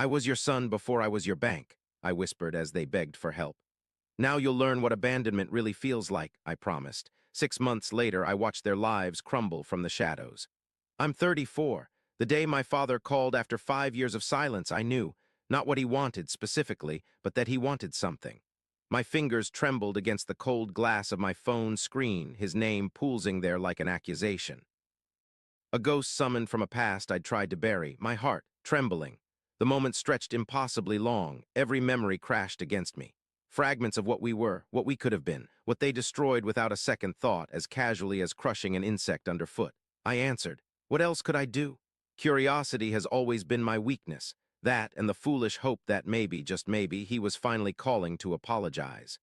I was your son before I was your bank, I whispered as they begged for help. Now you'll learn what abandonment really feels like, I promised. 6 months later, I watched their lives crumble from the shadows. I'm 34. The day my father called after 5 years of silence, I knew, not what he wanted specifically, but that he wanted something. My fingers trembled against the cold glass of my phone screen, his name poolsing there like an accusation. A ghost summoned from a past I'd tried to bury, my heart trembling. The moment stretched impossibly long, every memory crashed against me. Fragments of what we were, what we could have been, what they destroyed without a second thought, as casually as crushing an insect underfoot. I answered, what else could I do? Curiosity has always been my weakness. That and the foolish hope that maybe, just maybe, he was finally calling to apologize.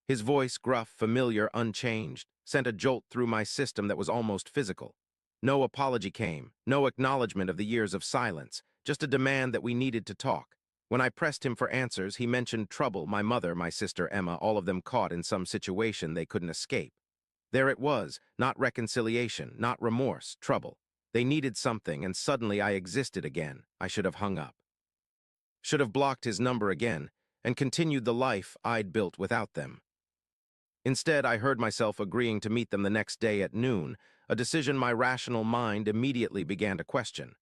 His voice, gruff, familiar, unchanged, sent a jolt through my system that was almost physical. No apology came, no acknowledgement of the years of silence, just a demand that we needed to talk. When I pressed him for answers, he mentioned trouble, my mother, my sister Emma, all of them caught in some situation they couldn't escape. There it was, not reconciliation, not remorse, trouble. They needed something, and suddenly I existed again. I should have hung up. Should have blocked his number again, and continued the life I'd built without them. Instead, I heard myself agreeing to meet them the next day at noon, a decision my rational mind immediately began to question.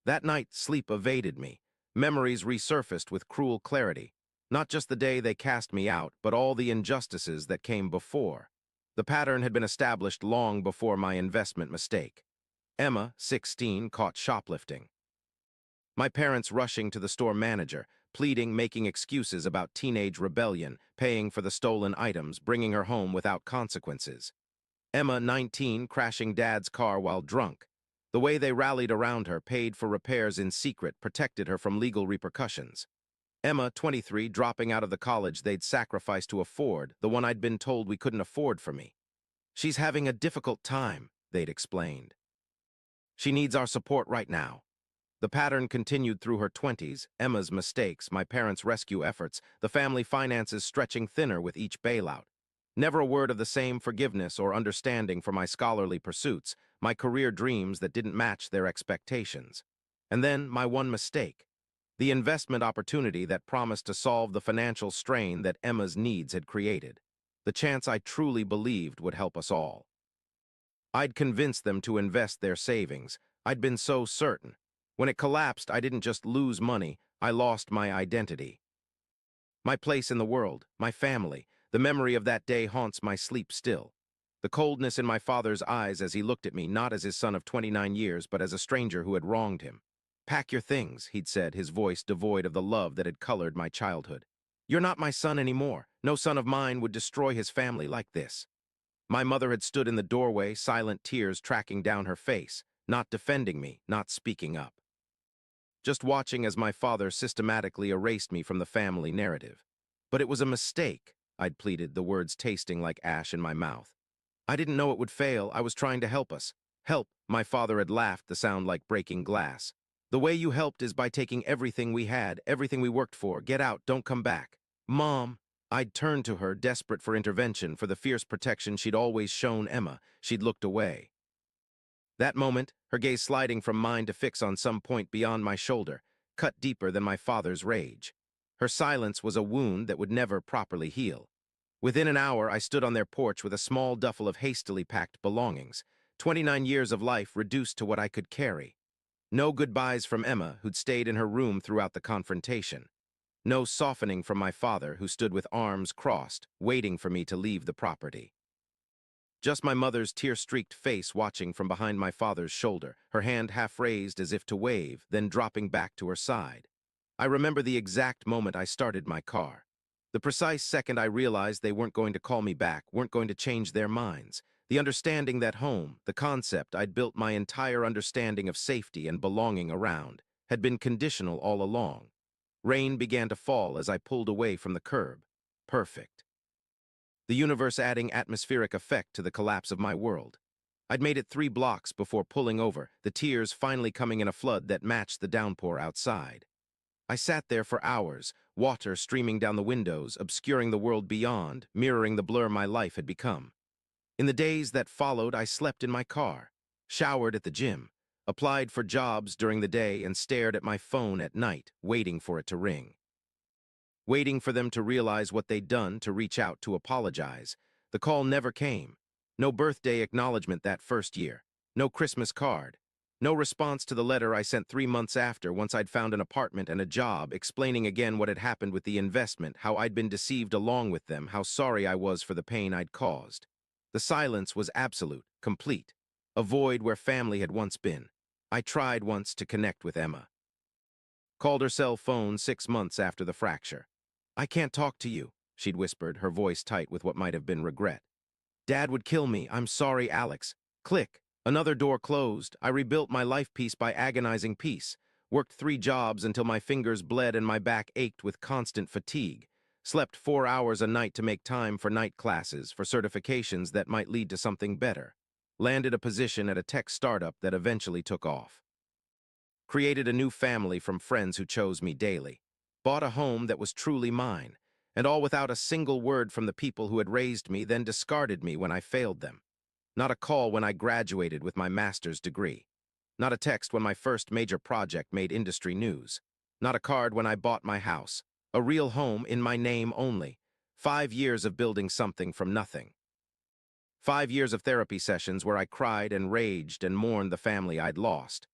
That night, sleep evaded me. Memories resurfaced with cruel clarity. Not just the day they cast me out, but all the injustices that came before. The pattern had been established long before my investment mistake. Emma, 16, caught shoplifting. My parents rushing to the store manager, pleading, making excuses about teenage rebellion, paying for the stolen items, bringing her home without consequences. Emma, 19, crashing dad's car while drunk. The way they rallied around her, paid for repairs in secret, protected her from legal repercussions. Emma, 23, dropping out of the college they'd sacrificed to afford, the one I'd been told we couldn't afford for me. She's having a difficult time, they'd explained. She needs our support right now. The pattern continued through her 20s, Emma's mistakes, my parents' rescue efforts, the family finances stretching thinner with each bailout. Never a word of the same forgiveness or understanding for my scholarly pursuits, my career dreams that didn't match their expectations. And then my one mistake. The investment opportunity that promised to solve the financial strain that Emma's needs had created. The chance I truly believed would help us all. I'd convinced them to invest their savings. I'd been so certain. When it collapsed, I didn't just lose money, I lost my identity. My place in the world, my family, the memory of that day haunts my sleep still. The coldness in my father's eyes as he looked at me, not as his son of 29 years, but as a stranger who had wronged him. Pack your things, he'd said, his voice devoid of the love that had colored my childhood. You're not my son anymore. No son of mine would destroy his family like this. My mother had stood in the doorway, silent tears tracking down her face, not defending me, not speaking up. Just watching as my father systematically erased me from the family narrative. But it was a mistake, I'd pleaded, the words tasting like ash in my mouth. I didn't know it would fail. I was trying to help us. Help, my father had laughed, the sound like breaking glass. The way you helped is by taking everything we had, everything we worked for. Get out, don't come back. Mom, I'd turned to her, desperate for intervention, for the fierce protection she'd always shown Emma. She'd looked away. That moment, her gaze sliding from mine to fix on some point beyond my shoulder, cut deeper than my father's rage. Her silence was a wound that would never properly heal. Within an hour, I stood on their porch with a small duffel of hastily packed belongings, 29 years of life reduced to what I could carry. No goodbyes from Emma, who'd stayed in her room throughout the confrontation. No softening from my father, who stood with arms crossed, waiting for me to leave the property. Just my mother's tear-streaked face watching from behind my father's shoulder, her hand half raised as if to wave, then dropping back to her side. I remember the exact moment I started my car. The precise second I realized they weren't going to call me back, weren't going to change their minds. The understanding that home, the concept I'd built my entire understanding of safety and belonging around, had been conditional all along. Rain began to fall as I pulled away from the curb. Perfect. The universe adding atmospheric effect to the collapse of my world. I'd made it 3 blocks before pulling over, the tears finally coming in a flood that matched the downpour outside. I sat there for hours, water streaming down the windows, obscuring the world beyond, mirroring the blur my life had become. In the days that followed, I slept in my car, showered at the gym, applied for jobs during the day, and stared at my phone at night, waiting for it to ring. Waiting for them to realize what they'd done, to reach out, to apologize. The call never came. No birthday acknowledgement that first year. No Christmas card. No response to the letter I sent 3 months after, once I'd found an apartment and a job, explaining again what had happened with the investment, how I'd been deceived along with them, how sorry I was for the pain I'd caused. The silence was absolute, complete. A void where family had once been. I tried once to connect with Emma. Called her cell phone 6 months after the fracture. "I can't talk to you," she'd whispered, her voice tight with what might have been regret. "Dad would kill me. I'm sorry, Alex." Click. Another door closed. I rebuilt my life piece by agonizing peace. Worked 3 jobs until my fingers bled and my back ached with constant fatigue. Slept 4 hours a night to make time for night classes, for certifications that might lead to something better. Landed a position at a tech startup that eventually took off. Created a new family from friends who chose me daily. Bought a home that was truly mine, and all without a single word from the people who had raised me, then discarded me when I failed them. Not a call when I graduated with my master's degree. Not a text when my first major project made industry news. Not a card when I bought my house. A real home in my name only. 5 years of building something from nothing. 5 years of therapy sessions where I cried and raged and mourned the family I'd lost.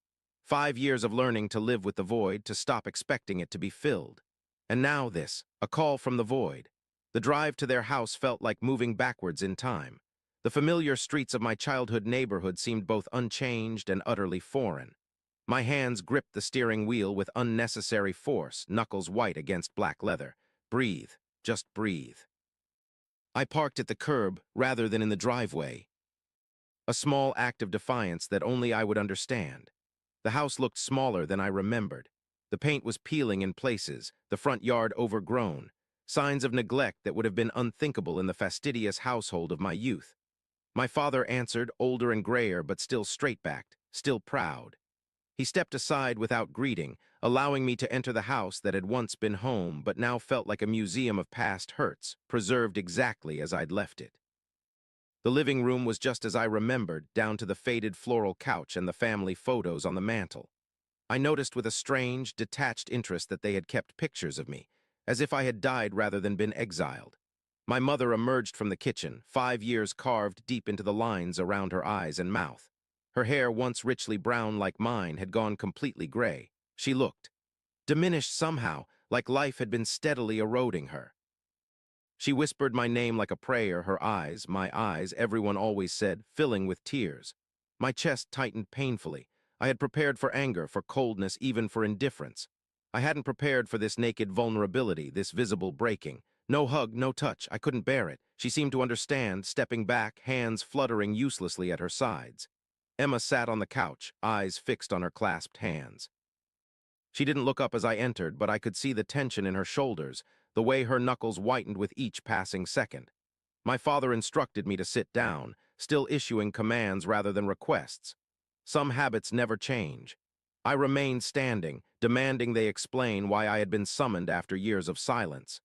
5 years of learning to live with the void, to stop expecting it to be filled. And now this, a call from the void. The drive to their house felt like moving backwards in time. The familiar streets of my childhood neighborhood seemed both unchanged and utterly foreign. My hands gripped the steering wheel with unnecessary force, knuckles white against black leather. Breathe, just breathe. I parked at the curb rather than in the driveway. A small act of defiance that only I would understand. The house looked smaller than I remembered. The paint was peeling in places, the front yard overgrown, signs of neglect that would have been unthinkable in the fastidious household of my youth. My father answered, older and grayer, but still straight-backed, still proud. He stepped aside without greeting, allowing me to enter the house that had once been home but now felt like a museum of past hurts, preserved exactly as I'd left it. The living room was just as I remembered, down to the faded floral couch and the family photos on the mantel. I noticed with a strange, detached interest that they had kept pictures of me, as if I had died rather than been exiled. My mother emerged from the kitchen, 5 years carved deep into the lines around her eyes and mouth. Her hair, once richly brown like mine, had gone completely gray. She looked diminished somehow, like life had been steadily eroding her. She whispered my name like a prayer, her eyes, my eyes, everyone always said, filling with tears. My chest tightened painfully. I had prepared for anger, for coldness, even for indifference. I hadn't prepared for this naked vulnerability, this visible breaking. No hug, no touch. I couldn't bear it. She seemed to understand, stepping back, hands fluttering uselessly at her sides. Emma sat on the couch, eyes fixed on her clasped hands. She didn't look up as I entered, but I could see the tension in her shoulders, the way her knuckles whitened with each passing second. My father instructed me to sit down, still issuing commands rather than requests. Some habits never change. I remained standing, demanding they explain why I had been summoned after years of silence.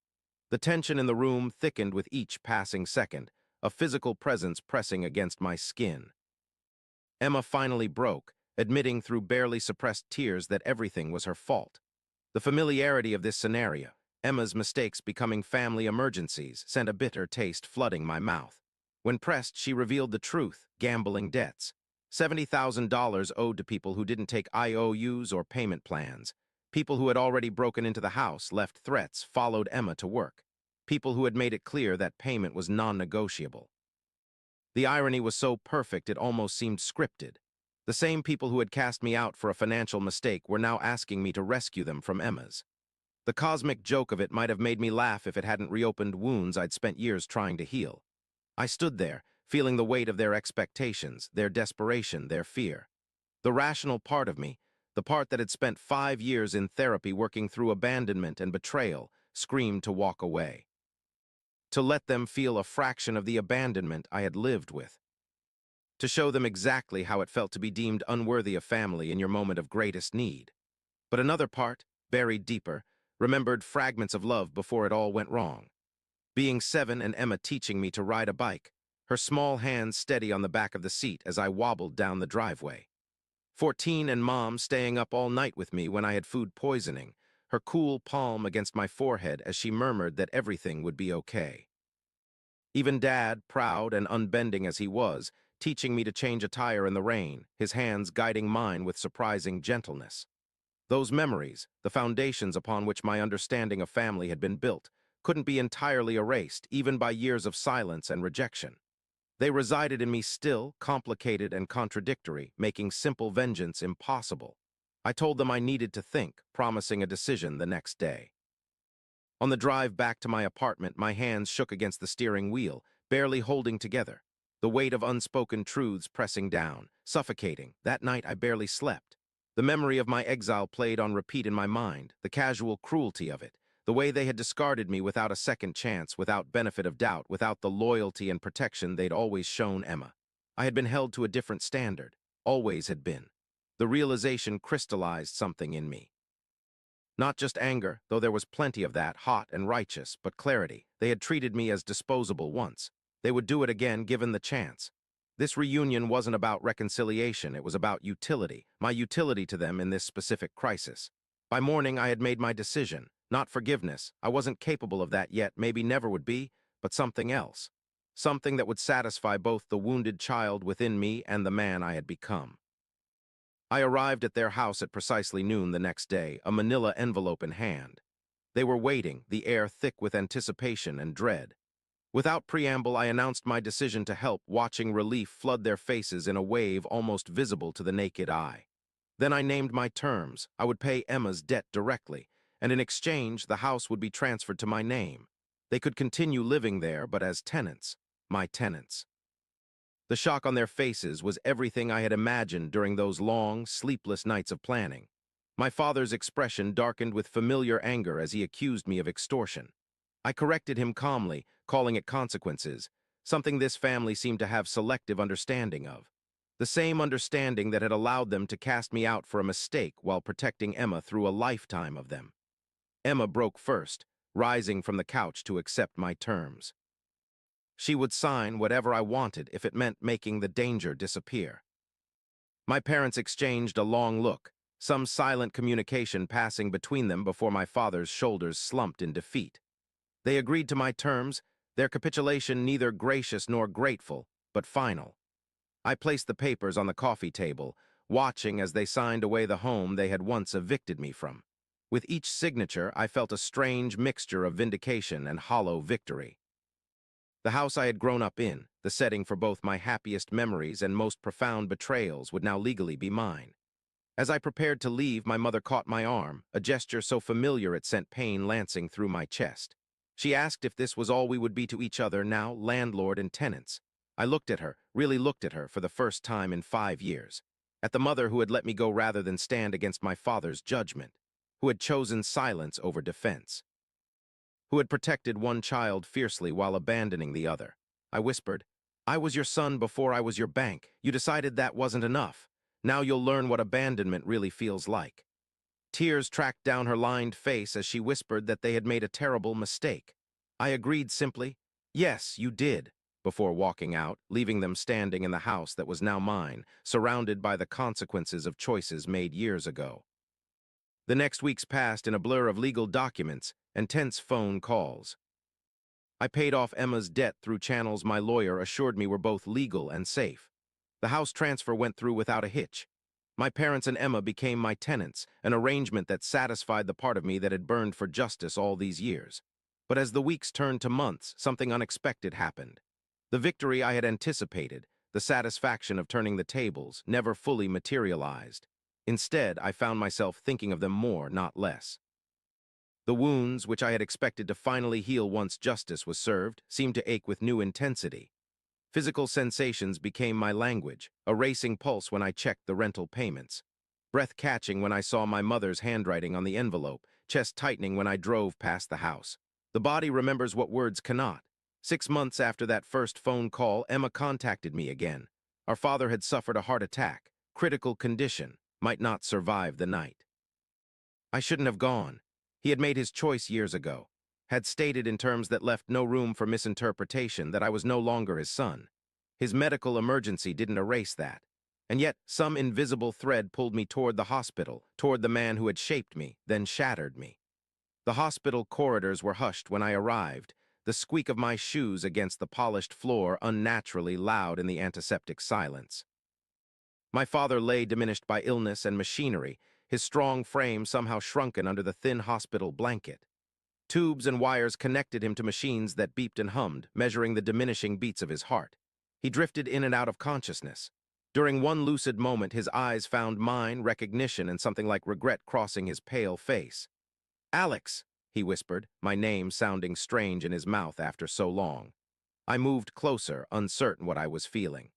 The tension in the room thickened with each passing second, a physical presence pressing against my skin. Emma finally broke, admitting through barely suppressed tears that everything was her fault. The familiarity of this scenario, Emma's mistakes becoming family emergencies, sent a bitter taste flooding my mouth. When pressed, she revealed the truth: gambling debts. $70,000 owed to people who didn't take IOUs or payment plans. People who had already broken into the house, left threats, followed Emma to work. People who had made it clear that payment was non-negotiable. The irony was so perfect it almost seemed scripted. The same people who had cast me out for a financial mistake were now asking me to rescue them from Emma's. The cosmic joke of it might have made me laugh if it hadn't reopened wounds I'd spent years trying to heal. I stood there, feeling the weight of their expectations, their desperation, their fear. The rational part of me, the part that had spent 5 years in therapy working through abandonment and betrayal, screamed to walk away. To let them feel a fraction of the abandonment I had lived with. To show them exactly how it felt to be deemed unworthy of family in your moment of greatest need. But another part, buried deeper, remembered fragments of love before it all went wrong. Being 7 and Emma teaching me to ride a bike, her small hands steady on the back of the seat as I wobbled down the driveway. 14 and Mom staying up all night with me when I had food poisoning, her cool palm against my forehead as she murmured that everything would be okay. Even Dad, proud and unbending as he was, teaching me to change a tire in the rain, his hands guiding mine with surprising gentleness. Those memories, the foundations upon which my understanding of family had been built, couldn't be entirely erased, even by years of silence and rejection. They resided in me still, complicated and contradictory, making simple vengeance impossible. I told them I needed to think, promising a decision the next day. On the drive back to my apartment, my hands shook against the steering wheel, barely holding together, the weight of unspoken truths pressing down, suffocating. That night I barely slept. The memory of my exile played on repeat in my mind, the casual cruelty of it, the way they had discarded me without a second chance, without benefit of doubt, without the loyalty and protection they'd always shown Emma. I had been held to a different standard, always had been. The realization crystallized something in me. Not just anger, though there was plenty of that, hot and righteous, but clarity. They had treated me as disposable once. They would do it again given the chance. This reunion wasn't about reconciliation, it was about utility, my utility to them in this specific crisis. By morning, I had made my decision. Not forgiveness, I wasn't capable of that yet, maybe never would be, but something else. Something that would satisfy both the wounded child within me and the man I had become. I arrived at their house at precisely noon the next day, a manila envelope in hand. They were waiting, the air thick with anticipation and dread. Without preamble, I announced my decision to help, watching relief flood their faces in a wave almost visible to the naked eye. Then I named my terms. I would pay Emma's debt directly, and in exchange, the house would be transferred to my name. They could continue living there, but as tenants, my tenants. The shock on their faces was everything I had imagined during those long, sleepless nights of planning. My father's expression darkened with familiar anger as he accused me of extortion. I corrected him calmly, calling it consequences, something this family seemed to have selective understanding of. The same understanding that had allowed them to cast me out for a mistake while protecting Emma through a lifetime of them. Emma broke first, rising from the couch to accept my terms. She would sign whatever I wanted if it meant making the danger disappear. My parents exchanged a long look, some silent communication passing between them before my father's shoulders slumped in defeat. They agreed to my terms, their capitulation neither gracious nor grateful, but final. I placed the papers on the coffee table, watching as they signed away the home they had once evicted me from. With each signature, I felt a strange mixture of vindication and hollow victory. The house I had grown up in, the setting for both my happiest memories and most profound betrayals, would now legally be mine. As I prepared to leave, my mother caught my arm, a gesture so familiar it sent pain lancing through my chest. She asked if this was all we would be to each other, now landlord and tenants. I looked at her, really looked at her for the first time in 5 years. At the mother who had let me go rather than stand against my father's judgment, who had chosen silence over defense, who had protected one child fiercely while abandoning the other. I whispered, "I was your son before I was your bank. You decided that wasn't enough. Now you'll learn what abandonment really feels like." Tears tracked down her lined face as she whispered that they had made a terrible mistake. I agreed simply, "Yes, you did," before walking out, leaving them standing in the house that was now mine, surrounded by the consequences of choices made years ago. The next weeks passed in a blur of legal documents and tense phone calls. I paid off Emma's debt through channels my lawyer assured me were both legal and safe. The house transfer went through without a hitch. My parents and Emma became my tenants, an arrangement that satisfied the part of me that had burned for justice all these years. But as the weeks turned to months, something unexpected happened. The victory I had anticipated, the satisfaction of turning the tables, never fully materialized. Instead, I found myself thinking of them more, not less. The wounds, which I had expected to finally heal once justice was served, seemed to ache with new intensity. Physical sensations became my language, a racing pulse when I checked the rental payments, breath-catching when I saw my mother's handwriting on the envelope, chest tightening when I drove past the house. The body remembers what words cannot. 6 months after that first phone call, Emma contacted me again. Our father had suffered a heart attack, critical condition, might not survive the night. I shouldn't have gone. He had made his choice years ago, had stated in terms that left no room for misinterpretation that I was no longer his son. His medical emergency didn't erase that. And yet, some invisible thread pulled me toward the hospital, toward the man who had shaped me, then shattered me. The hospital corridors were hushed when I arrived, the squeak of my shoes against the polished floor unnaturally loud in the antiseptic silence. My father lay diminished by illness and machinery, his strong frame somehow shrunken under the thin hospital blanket. Tubes and wires connected him to machines that beeped and hummed, measuring the diminishing beats of his heart. He drifted in and out of consciousness. During one lucid moment, his eyes found mine, recognition, and something like regret crossing his pale face. "Alex," he whispered, my name sounding strange in his mouth after so long. I moved closer, uncertain what I was feeling.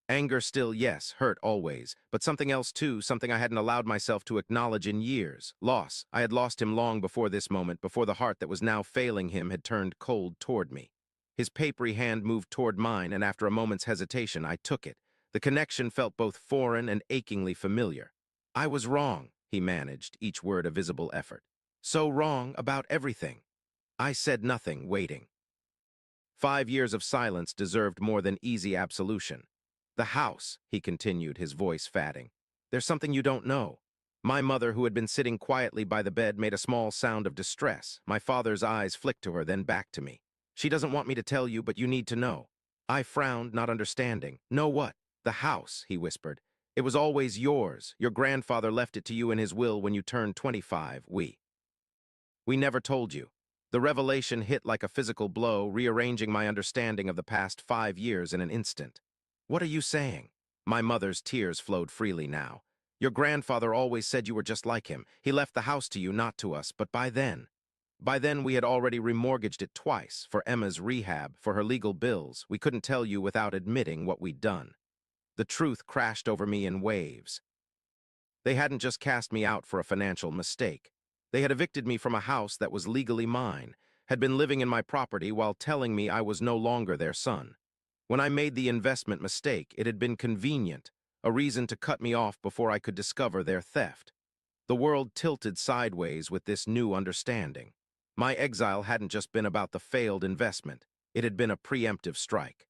Anger still, yes, hurt always, but something else too, something I hadn't allowed myself to acknowledge in years. Loss. I had lost him long before this moment, before the heart that was now failing him had turned cold toward me. His papery hand moved toward mine, and after a moment's hesitation, I took it. The connection felt both foreign and achingly familiar. "I was wrong," he managed, each word a visible effort. "So wrong about everything." I said nothing, waiting. 5 years of silence deserved more than easy absolution. "The house," he continued, his voice fatting. "There's something you don't know." My mother, who had been sitting quietly by the bed, made a small sound of distress. My father's eyes flicked to her, then back to me. "She doesn't want me to tell you, but you need to know." I frowned, not understanding. "Know what?" "The house," he whispered. "It was always yours. Your grandfather left it to you in his will when you turned 25. We never told you." The revelation hit like a physical blow, rearranging my understanding of the past 5 years in an instant. "What are you saying?" My mother's tears flowed freely now. "Your grandfather always said you were just like him. He left the house to you, not to us, but by then we had already remortgaged it twice, for Emma's rehab, for her legal bills. We couldn't tell you without admitting what we'd done." The truth crashed over me in waves. They hadn't just cast me out for a financial mistake. They had evicted me from a house that was legally mine, had been living in my property while telling me I was no longer their son. When I made the investment mistake, it had been convenient, a reason to cut me off before I could discover their theft. The world tilted sideways with this new understanding. My exile hadn't just been about the failed investment. It had been a preemptive strike.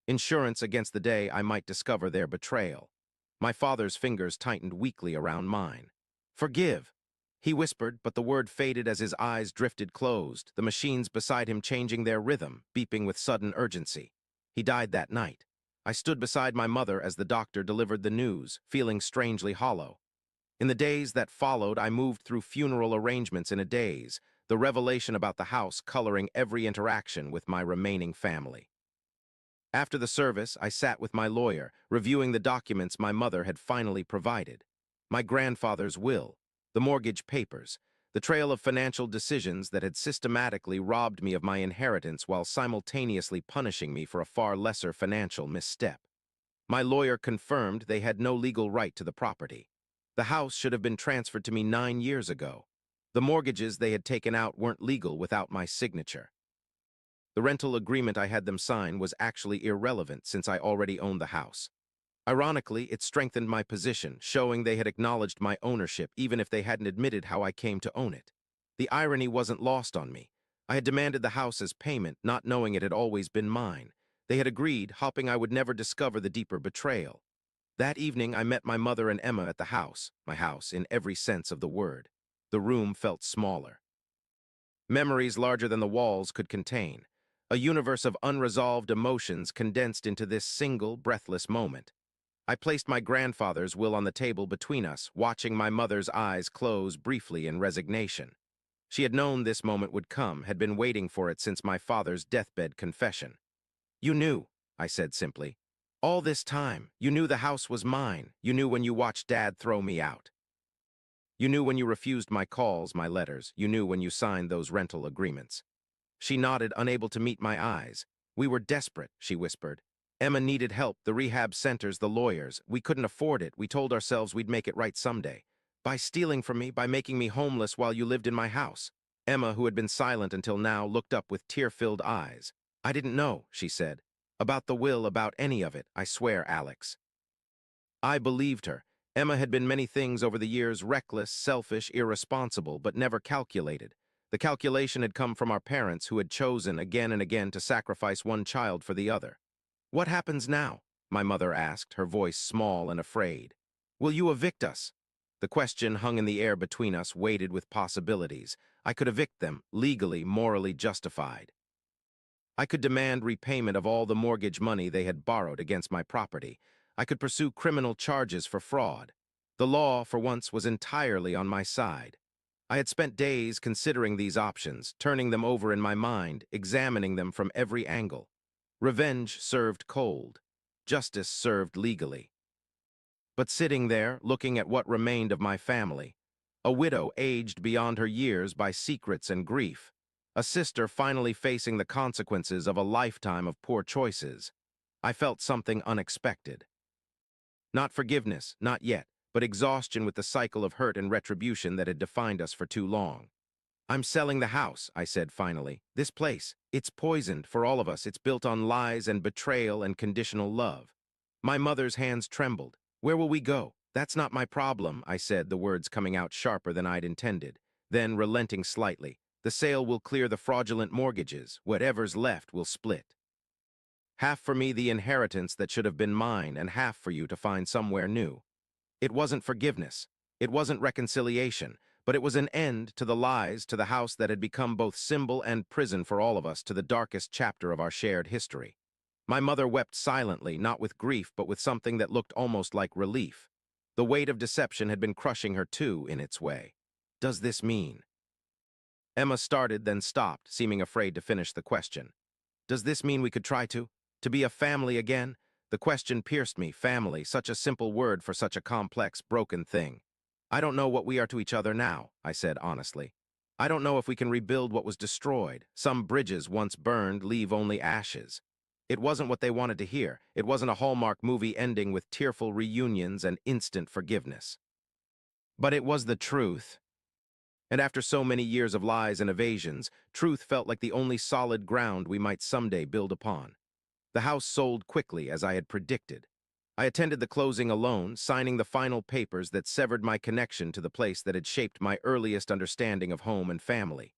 Insurance against the day I might discover their betrayal. My father's fingers tightened weakly around mine. "Forgive," he whispered, but the word faded as his eyes drifted closed, the machines beside him changing their rhythm, beeping with sudden urgency. He died that night. I stood beside my mother as the doctor delivered the news, feeling strangely hollow. In the days that followed, I moved through funeral arrangements in a daze, the revelation about the house coloring every interaction with my remaining family. After the service, I sat with my lawyer, reviewing the documents my mother had finally provided. My grandfather's will, the mortgage papers, the trail of financial decisions that had systematically robbed me of my inheritance while simultaneously punishing me for a far lesser financial misstep. My lawyer confirmed they had no legal right to the property. The house should have been transferred to me 9 years ago. The mortgages they had taken out weren't legal without my signature. The rental agreement I had them sign was actually irrelevant since I already owned the house. Ironically, it strengthened my position, showing they had acknowledged my ownership even if they hadn't admitted how I came to own it. The irony wasn't lost on me. I had demanded the house as payment, not knowing it had always been mine. They had agreed, hoping I would never discover the deeper betrayal. That evening, I met my mother and Emma at the house, my house in every sense of the word. The room felt smaller. Memories larger than the walls could contain. A universe of unresolved emotions condensed into this single, breathless moment. I placed my grandfather's will on the table between us, watching my mother's eyes close briefly in resignation. She had known this moment would come, had been waiting for it since my father's deathbed confession. "You knew," I said simply. "All this time, you knew the house was mine. You knew when you watched Dad throw me out. You knew when you refused my calls, my letters. You knew when you signed those rental agreements." She nodded, unable to meet my eyes. "We were desperate," she whispered. "Emma needed help, the rehab centers, the lawyers. We couldn't afford it. We told ourselves we'd make it right someday. By stealing from me, by making me homeless while you lived in my house." Emma, who had been silent until now, looked up with tear-filled eyes. "I didn't know," she said. "About the will, about any of it, I swear, Alex." I believed her. Emma had been many things over the years, reckless, selfish, irresponsible, but never calculated. The calculation had come from our parents, who had chosen again and again to sacrifice one child for the other. "What happens now?" My mother asked, her voice small and afraid. Will you evict us? The question hung in the air between us, weighted with possibilities. I could evict them, legally, morally justified. I could demand repayment of all the mortgage money they had borrowed against my property. I could pursue criminal charges for fraud. The law, for once, was entirely on my side. I had spent days considering these options, turning them over in my mind, examining them from every angle. Revenge served cold. Justice served legally. But sitting there, looking at what remained of my family, a widow aged beyond her years by secrets and grief, a sister finally facing the consequences of a lifetime of poor choices, I felt something unexpected. Not forgiveness, not yet, but exhaustion with the cycle of hurt and retribution that had defined us for too long. I'm selling the house, I said finally. This place, it's poisoned for all of us. It's built on lies and betrayal and conditional love. My mother's hands trembled. Where will we go? That's not my problem, I said, the words coming out sharper than I'd intended. Then, relenting slightly, the sale will clear the fraudulent mortgages. Whatever's left will split. Half for me, the inheritance that should have been mine, and half for you to find somewhere new. It wasn't forgiveness. It wasn't reconciliation. But it was an end to the lies, to the house that had become both symbol and prison for all of us, to the darkest chapter of our shared history. My mother wept silently, not with grief, but with something that looked almost like relief. The weight of deception had been crushing her too, in its way. Does this mean? Emma started, then stopped, seeming afraid to finish the question. Does this mean we could try to be a family again? The question pierced me. Family, such a simple word for such a complex, broken thing. I don't know what we are to each other now, I said honestly. I don't know if we can rebuild what was destroyed. Some bridges once burned leave only ashes. It wasn't what they wanted to hear. It wasn't a Hallmark movie ending with tearful reunions and instant forgiveness. But it was the truth. And after so many years of lies and evasions, truth felt like the only solid ground we might someday build upon. The house sold quickly, as I had predicted. I attended the closing alone, signing the final papers that severed my connection to the place that had shaped my earliest understanding of home and family.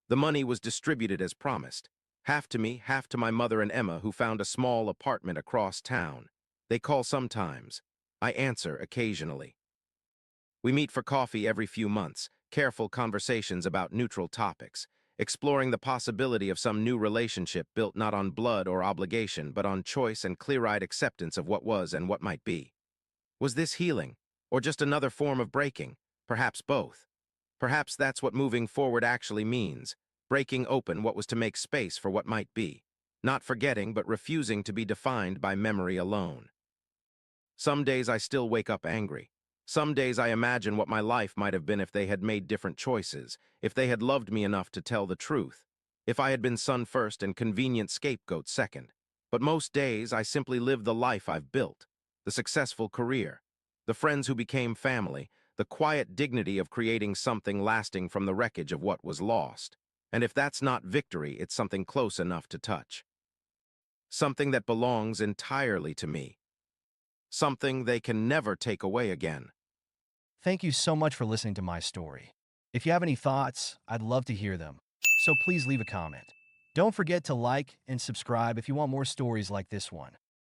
The money was distributed as promised. Half to me, half to my mother and Emma, who found a small apartment across town. They call sometimes. I answer occasionally. We meet for coffee every few months, careful conversations about neutral topics, exploring the possibility of some new relationship built not on blood or obligation, but on choice and clear-eyed acceptance of what was and what might be. Was this healing, or just another form of breaking? Perhaps both. Perhaps that's what moving forward actually means, breaking open what was to make space for what might be, not forgetting but refusing to be defined by memory alone. Some days I still wake up angry. Some days I imagine what my life might have been if they had made different choices, if they had loved me enough to tell the truth, if I had been son first and convenient scapegoat second. But most days I simply live the life I've built, the successful career, the friends who became family, the quiet dignity of creating something lasting from the wreckage of what was lost. And if that's not victory, it's something close enough to touch. Something that belongs entirely to me. Something they can never take away again. Thank you so much for listening to my story. If you have any thoughts, I'd love to hear them. So please leave a comment. Don't forget to like and subscribe if you want more stories like this one.